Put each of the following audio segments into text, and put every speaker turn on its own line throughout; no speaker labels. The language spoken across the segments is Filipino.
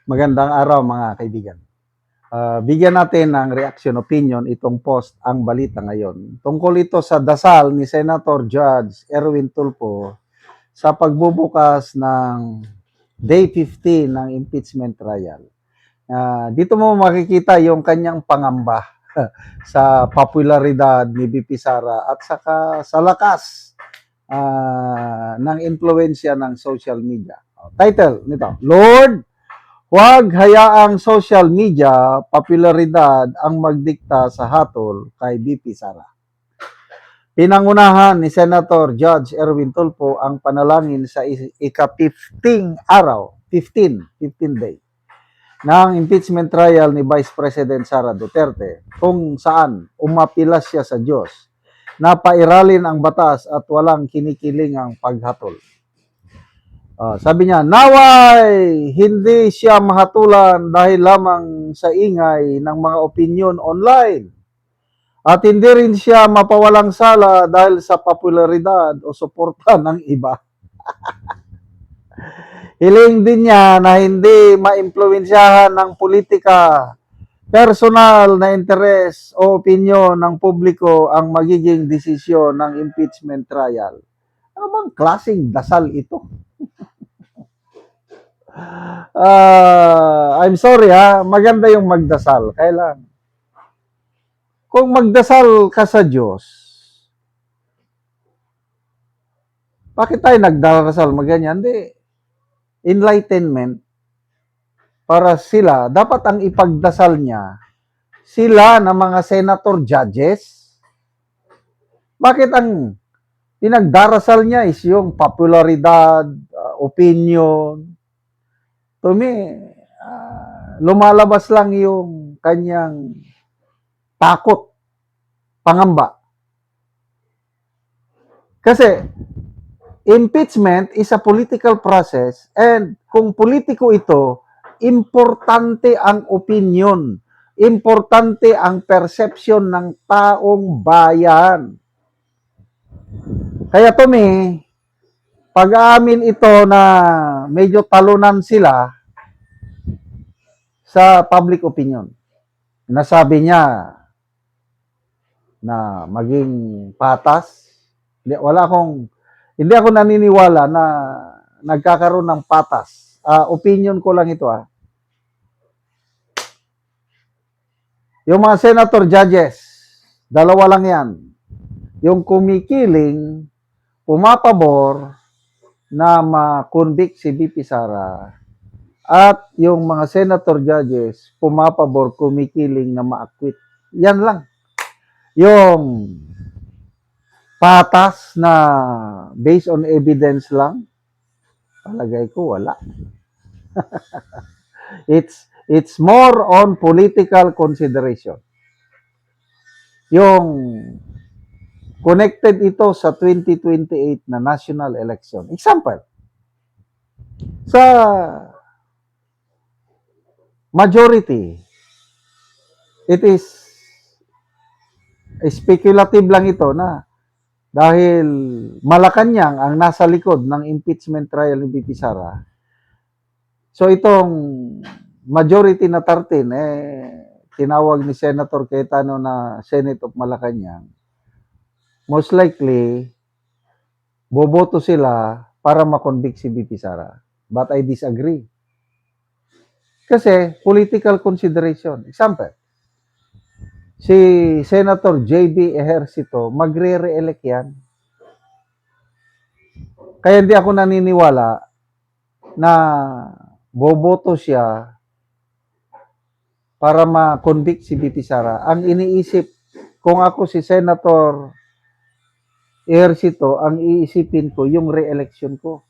Magandang araw mga kaibigan. Bigyan natin ng reaction opinion itong post ang balita ngayon. Tungkol ito sa dasal ni Senator Judge Erwin Tulfo sa pagbubukas ng Day 15 ng impeachment trial. Dito mo makikita yung kanyang pangamba sa popularidad ni BP Sara at saka sa lakas ng impluensya ng social media. Title nito, Lord, huwag hayaang social media, popularidad ang magdikta sa hatol kay BP Sara. Pinangunahan ni Senator Judge Erwin Tulfo ang panalangin sa ika-15 araw, 15 day, ng impeachment trial ni Vice President Sara Duterte kung saan umapilas siya sa Diyos na pairalin ang batas at walang kinikilingang paghatol. Sabi niya, naway hindi siya mahatulan dahil lamang sa ingay ng mga opinion online. At hindi rin siya mapawalang sala dahil sa popularidad o suporta ng iba. Hiling din niya na hindi maimpluwensyahan ng politika, personal na interes o opinion ng publiko ang magiging desisyon ng impeachment trial. Ano bang klaseng dasal ito? I'm sorry maganda yung magdasal. Kailan? Kung magdasal ka sa Diyos, bakit tayo nagdarasal maganyan? Hindi. Enlightenment para sila, dapat ang ipagdasal niya, sila na mga senator judges. Bakit ang pinagdarasal niya is yung popularidad, opinion? To me, lumalabas lang yung kanyang takot, pangamba. Kasi impeachment is a political process and kung politiko ito, importante ang opinion, importante ang perception ng taong bayan. Kaya to me, pag-aamin ito na medyo talunan sila sa public opinion. Nasabi niya na maging patas. Hindi ako naniniwala na nagkakaroon ng patas. Opinion ko lang ito Yung mga senator judges, dalawa lang yan. Yung kumikiling, pumapabor na ma-convict si BP Sara at yung mga senator judges, pumapabor, kumikiling na ma-acquit. Yan lang. Yung patas na based on evidence lang, palagay ko wala. It's more on political consideration. Yung connected ito sa 2028 na national election. Example, sa majority, it is speculative lang ito na dahil Malacanang ang nasa likod ng impeachment trial ni BP Sara. So itong majority na 13, tinawag ni Senator Cayetano na Senate of Malacanang. Most likely, boboto sila para makonvict si BP Sara. But I disagree. Kasi political consideration. Example, si Senator J.B. Ejercito, magre-re-elect yan. Kaya hindi ako naniniwala na boboto siya para ma-convict si BP Sara. Ang iniisip, kung ako si Senator Ejercito, ang iisipin ko yung re-election ko.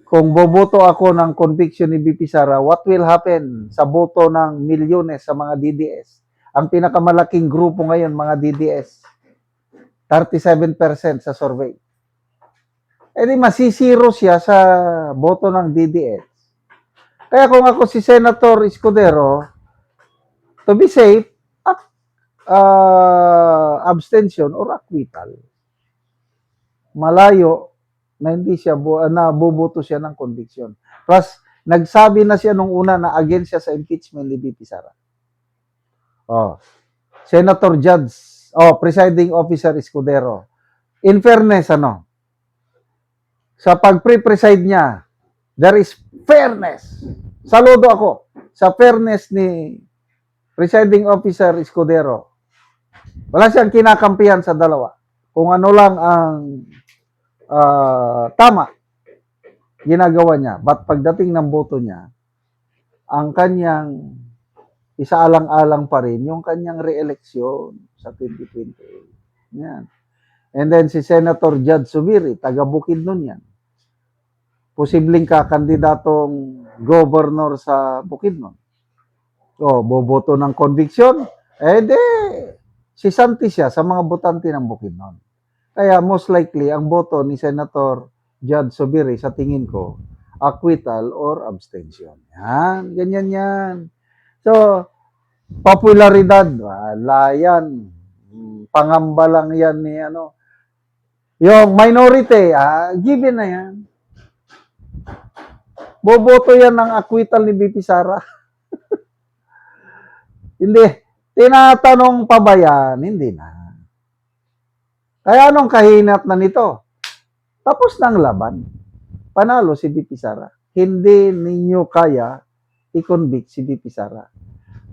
Kung boboto ako ng conviction ni BP Sara, what will happen sa boto ng milyones sa mga DDS? Ang pinakamalaking grupo ngayon, mga DDS, 37% sa survey. Di masisiro siya sa boto ng DDS. Kaya kung ako si Senator Escudero, to be safe, abstention or acquittal. Malayo na hindi siya na boboto siya ng conviction. Plus Nagsabi na siya nung una na against siya sa impeachment ni VP Sara. Oh, Senator Judge, Presiding Officer Escudero. In fairness, sa pag-pre-preside niya, there is fairness. Saludo ako sa fairness ni Presiding Officer Escudero. Wala siyang kinakampihan sa dalawa. Kung ano lang ang tama, ginagawa niya. But pagdating ng boto niya, ang kanyang isaalang-alang pa rin yung kanyang re-eleksyon sa 2028. Yan. And then si Senator Judge Subiri, taga Bukidnon yan. Posibleng kakandidatong governor sa Bukidnon. Boboto ng conviction, si Santi siya sa mga botante ng Bukidnon. Kaya most likely, ang boto ni Senator Judge Subiri sa tingin ko, acquittal or abstention. Yan, ganyan yan. So, popularidad, wala yan. Pangamba lang yan ni Yung minority, given na yan. Boboto yan ng acquittal ni BP Sara. Hindi. Tinatanong pa ba yan? Hindi na. Kaya anong kahinat na nito? Tapos ng laban. Panalo si BP Sara. Hindi ninyo kaya i-convict si BP Sara.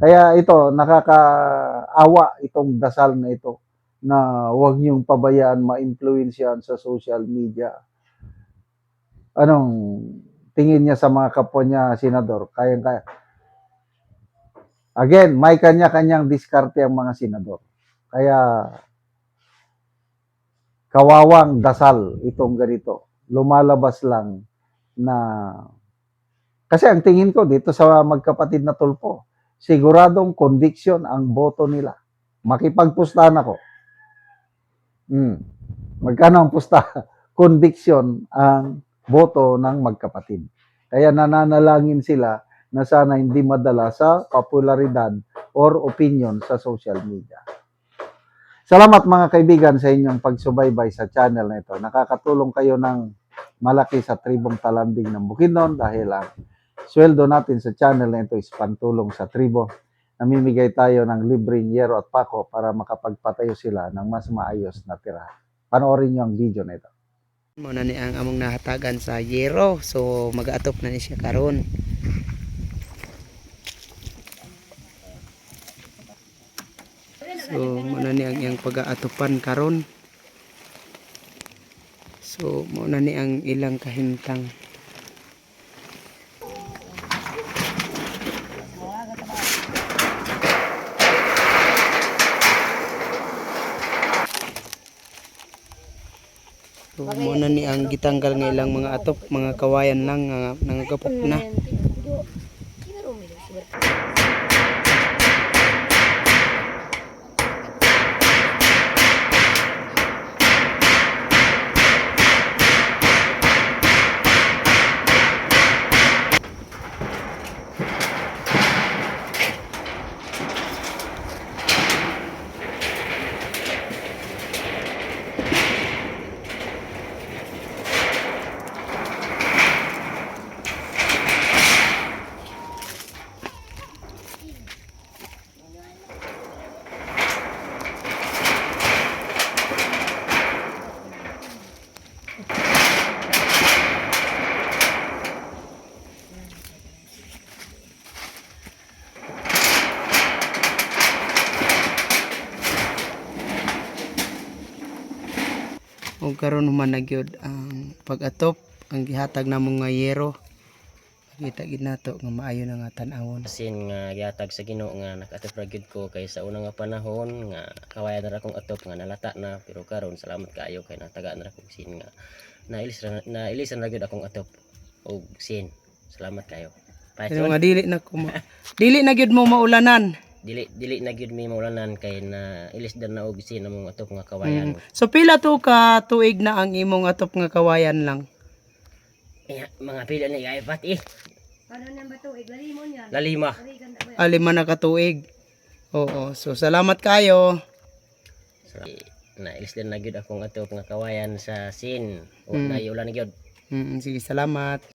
Kaya ito, nakakaawa itong dasal na ito na huwag niyong pabayaan ma-influensyan sa social media. Anong tingin niya sa mga kapwa niya, senador? Kaya. Again, may kanya-kanyang diskarte ang mga senador. Kaya, kawawang dasal itong ganito. Lumalabas lang na, kasi ang tingin ko dito sa magkapatid na tulpo, siguradong conviction ang boto nila. Makipagpustahan ako. Magkano ang pusta? Conviction ang boto ng magkapatid. Kaya nananalangin sila na sana hindi madala sa popularidad or opinion sa social media. Salamat mga kaibigan sa inyong pagsubaybay sa channel na ito. Nakakatulong kayo ng malaki sa tribong Talambing ng Bukidnon dahil ang sweldo natin sa channel na ito is pantulong sa tribo. Namimigay tayo ng libreng yero at pako para makapagpatayo sila ng mas maayos na tirahan. Panoorin niyo ang video na ito.
Muna ni ang among nahatagan sa yero. So mag-atop na ni siya karon. So muna ni ang iyang pag-aatopan karon. So muna ni ang ilang kahintang. So muna ni ang gitanggal ng ilang mga atop, mga kawayan lang nga nangagapok na. O karon human na gyud ang pag-atop, ang gihatag namong nga yero. Kita gid nato nga maayo na nga tan-awon.
Sin nga gihatag sa Ginoo nga nakatop ra gyud ko kay sa una nga panahon nga kawayan ra akong atop nga nalata na, pero karon salamat kaayo kay natagaan ra kong sin nga nailisan ra gyud akong atop og sin. Salamat kayo.
Pero nga dili na gyud mo maulanan.
Dili na gyud mi maulanan kay na ilis dan na og sin among atop nga kawayan.
So pila to ka tuig na ang imong atop nga kawayan lang?
Mga pila ni iPad
Paano na ba tuig? Lalimon yan.
Lalima.
Lima na ka tuig. Oo, so salamat kayo.
Na ilis dan na gyud akong atop nga kawayan sa sin. O na ulan gyud.
Sige, salamat.